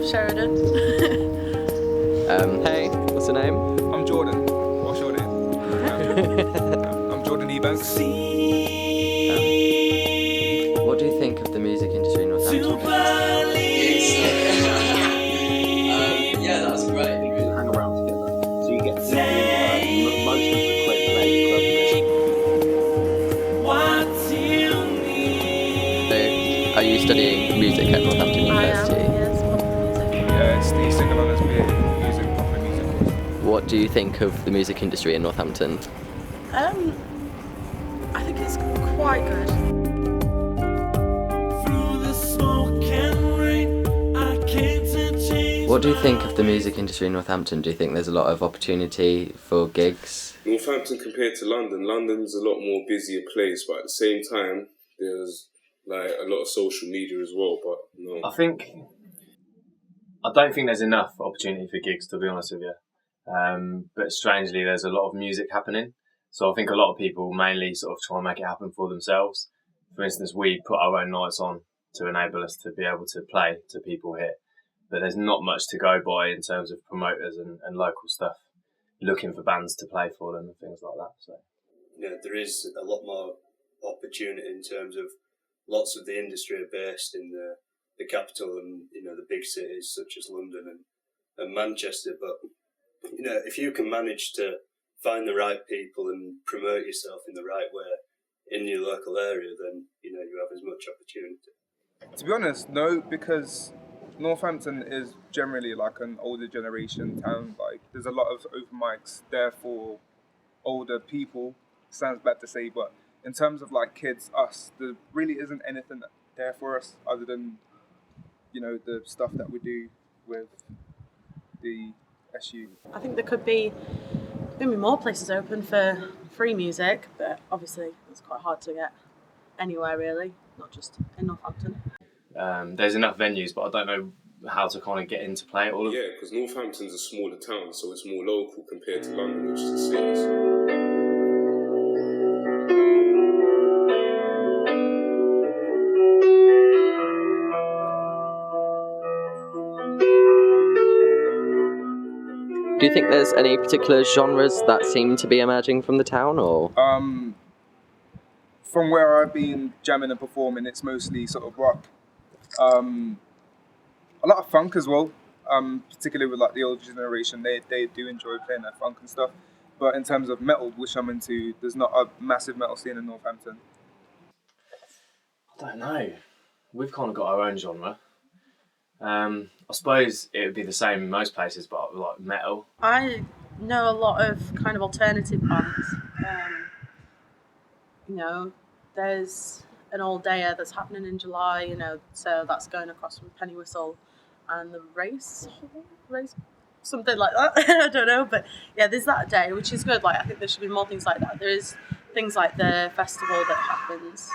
Sheridan. Hey, what's your name? I'm Jordan. What's your name? I'm Jordan Ebanks. What do you think of the music industry in Northampton? Yeah, that's great. You hang around together, so you get to most of the quick play So, are you studying music at Northampton University? I am, yes, proper music. Yeah, it's the second honours BA music, proper music course. What do you think of the music industry in Northampton? I think it's quite good. What do you think of the music industry in Northampton? Do you think there's a lot of opportunity for gigs? Northampton compared to London, London's a lot more busier place, but at the same time, there's like a lot of social media as well. But no, I don't think there's enough opportunity for gigs, to be honest with you. But strangely, there's a lot of music happening. So I think a lot of people mainly sort of try and make it happen for themselves. For instance, we put our own nights on to enable us to be able to play to people here. But there's not much to go by in terms of promoters and local stuff looking for bands to play for them and things like that. So there is a lot more opportunity in terms of lots of the industry are based in the capital and the big cities such as London and Manchester. But if you can manage to find the right people and promote yourself in the right way in your local area, then you have as much opportunity. To be honest, no, because Northampton is generally like an older generation town. Like, there's a lot of open mics there for older people. Sounds bad to say, but in terms of like kids, us, there really isn't anything there for us other than, the stuff that we do with the SU. I think there could be maybe more places open for free music, but obviously it's quite hard to get anywhere really, not just in Northampton. there's enough venues, but I don't know how to kind of get into play at all of them. Yeah, because Northampton's a smaller town, so it's more local compared to London, which is a city. Do you think there's any particular genres that seem to be emerging from the town, or? From where I've been jamming and performing, it's mostly sort of rock. A lot of funk as well, particularly with like the older generation. They do enjoy playing that funk and stuff. But in terms of metal, which I'm into, there's not a massive metal scene in Northampton. I don't know. We've kind of got our own genre. I suppose it would be the same in most places, but like metal. I know a lot of kind of alternative bands. There's an all dayer that's happening in July, so that's going across from Penny Whistle and the race, something like that. I don't know, but yeah, there's that day, which is good. Like, I think there should be more things like that. There is things like the festival that happens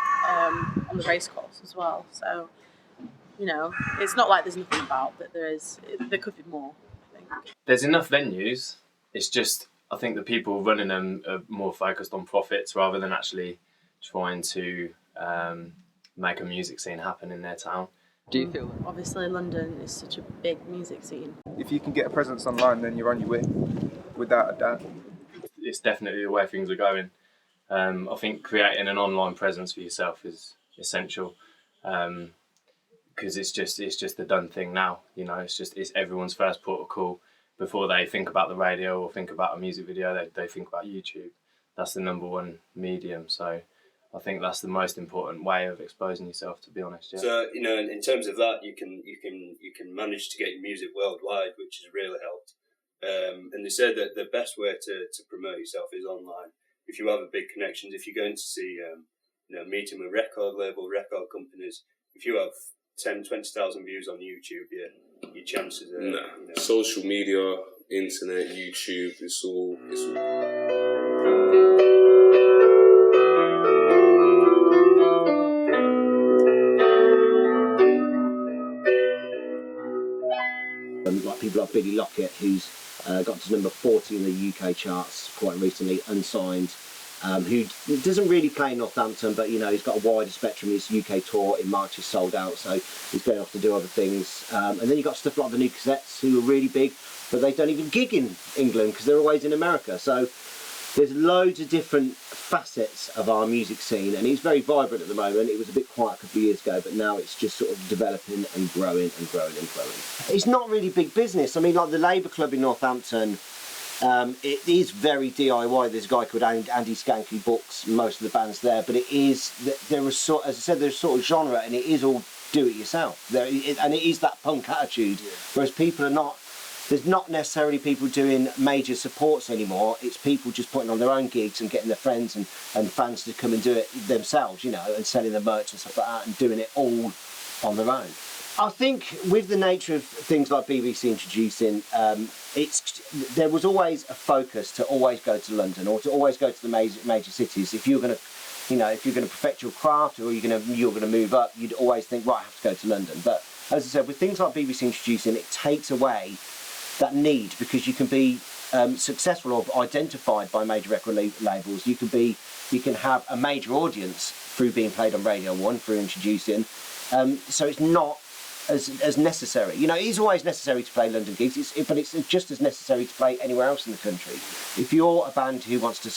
on the race course as well. So, it's not like there's nothing about, but there could be more, I think. There's enough venues. It's just, I think the people running them are more focused on profits rather than actually trying to make a music scene happen in their town. Do you feel? Obviously, London is such a big music scene. If you can get a presence online, then you're on your way, without a doubt. It's definitely the way things are going. I think creating an online presence for yourself is essential. Because it's just the done thing now, it's everyone's first port of call before they think about the radio or think about a music video. They think about YouTube. That's the number one medium. So I think that's the most important way of exposing yourself, to be honest. Yeah. So in terms of that, you can manage to get your music worldwide, which has really helped. And they said that the best way to promote yourself is online. If you have a big connections, if you're going to see meeting with record companies, if you have 10, 20,000 views on YouTube, your chances are... Social media, internet, YouTube, it's all... Like people like Billy Lockett, who's got to number 40 in the UK charts quite recently, unsigned, who doesn't really play in Northampton, but he's got a wider spectrum. His UK tour in March is sold out, so he's going off to do other things. And then you've got stuff like the New Cassettes, who are really big, but they don't even gig in England because they're always in America. So there's loads of different facets of our music scene, and it's very vibrant at the moment. It was a bit quiet a couple of years ago, but now it's just sort of developing and growing and growing and growing. It's not really big business. I mean, like the Labour Club in Northampton, it is very DIY. There's a guy called Andy Skank who books most of the bands there, but there was sort, as I said, there's sort of genre, and it is all do it yourself. And it is that punk attitude, whereas people are not. There's not necessarily people doing major supports anymore. It's people just putting on their own gigs and getting their friends and fans to come and do it themselves, and selling their merch and stuff like that, and doing it all on their own. I think with the nature of things like BBC introducing, there was always a focus to always go to London or to always go to the major cities. If you're going to, perfect your craft or you're going to move up, you'd always think, right, I have to go to London. But as I said, with things like BBC introducing, it takes away that need, because you can be successful or identified by major record labels. You can have a major audience through being played on Radio 1, through introducing. So it's not as necessary. It is always necessary to play London gigs, but it's just as necessary to play anywhere else in the country. If you're a band who wants to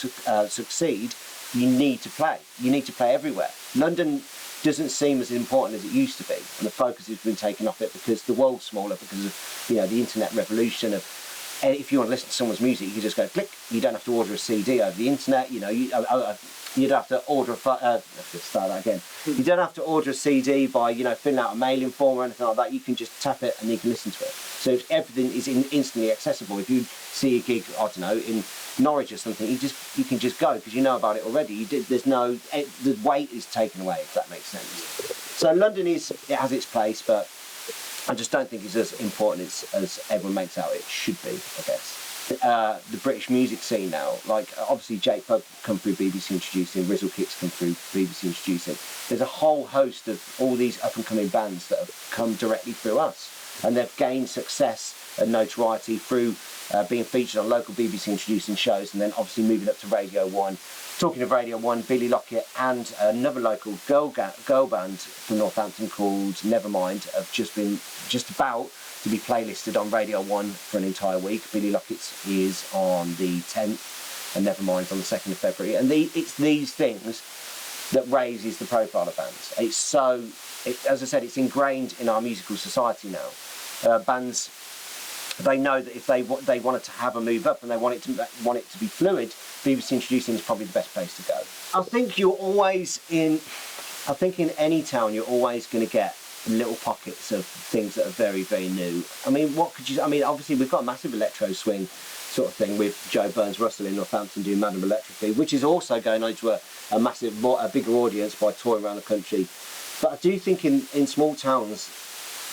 succeed, you need to play. You need to play everywhere. London doesn't seem as important as it used to be, and the focus has been taken off it because the world's smaller, because of the internet revolution of, if you want to listen to someone's music, you can just go click. You don't have to order a CD over the internet. You'd have to order You don't have to order a CD by filling out a mailing form or anything like that. You can just tap it and you can listen to it. So if everything is instantly accessible. If you see a gig, I don't know, in Norwich or something, you can just go because you know about it already. The weight is taken away, if that makes sense. So London has its place, but I just don't think it's as important as everyone makes out it should be, I guess. The British music scene now, like obviously Jake Bug come through BBC introducing, Rizzle Kicks come through BBC introducing. There's a whole host of all these up and coming bands that have come directly through us, and they've gained success and notoriety through being featured on local BBC introducing shows, and then obviously moving up to Radio 1. Talking of Radio 1, Billy Lockett and another local girl band from Northampton called Nevermind have just about to be playlisted on Radio 1 for an entire week. Billy Lockett's is on the 10th and Nevermind's on the 2nd of February. And it's these things that raises the profile of bands. As I said, it's ingrained in our musical society now. Bands, they know that if they wanted to have a move up and they want it to be fluid, BBC introducing is probably the best place to go. I think in any town you're always going to get little pockets of things that are very, very new. Obviously we've got a massive electro swing sort of thing with Joe Burns-Russell in Northampton doing Madame Electrically, which is also going on to a bigger audience by touring around the country. But I do think in small towns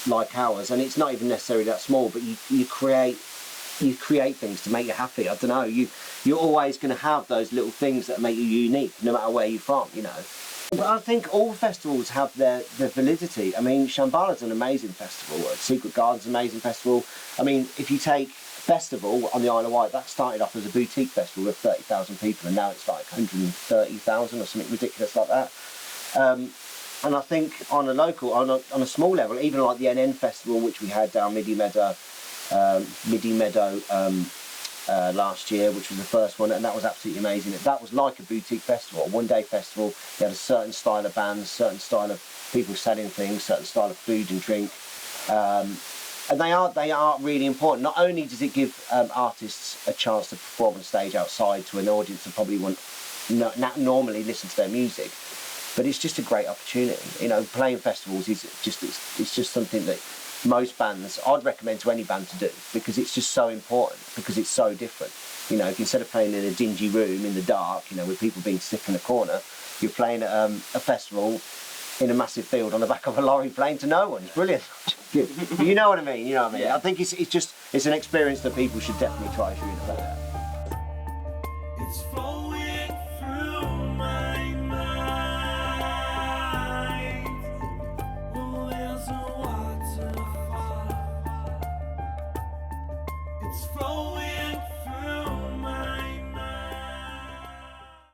like ours, and it's not even necessarily that small, but you create things to make you happy. I don't know, you're always going to have those little things that make you unique, no matter where you're from, But I think all festivals have their validity. I mean, Shambhala's an amazing festival. Secret Garden's an amazing festival. I mean, if you take Festival on the Isle of Wight, that started off as a boutique festival of 30,000 people, and now it's like 130,000 or something ridiculous like that. And I think on a small level, even like the NN Festival, which we had down Middy Meadow last year, which was the first one, and that was absolutely amazing. That was like a boutique festival, a one-day festival. They had a certain style of bands, certain style of people selling things, certain style of food and drink, and they are really important. Not only does it give artists a chance to perform on stage outside to an audience that probably won't normally listen to their music, but it's just a great opportunity. Playing festivals is just something that most bands, I'd recommend to any band to do, because it's just so important, because it's so different. If instead of playing in a dingy room in the dark, with people being sick in a corner, you're playing at a festival in a massive field on the back of a lorry playing to no one. It's brilliant. But you know what I mean? Yeah. I think it's an experience that people should definitely try if you're in a band. It's flowing through my mind. Well, there's a waterfall. It's flowing.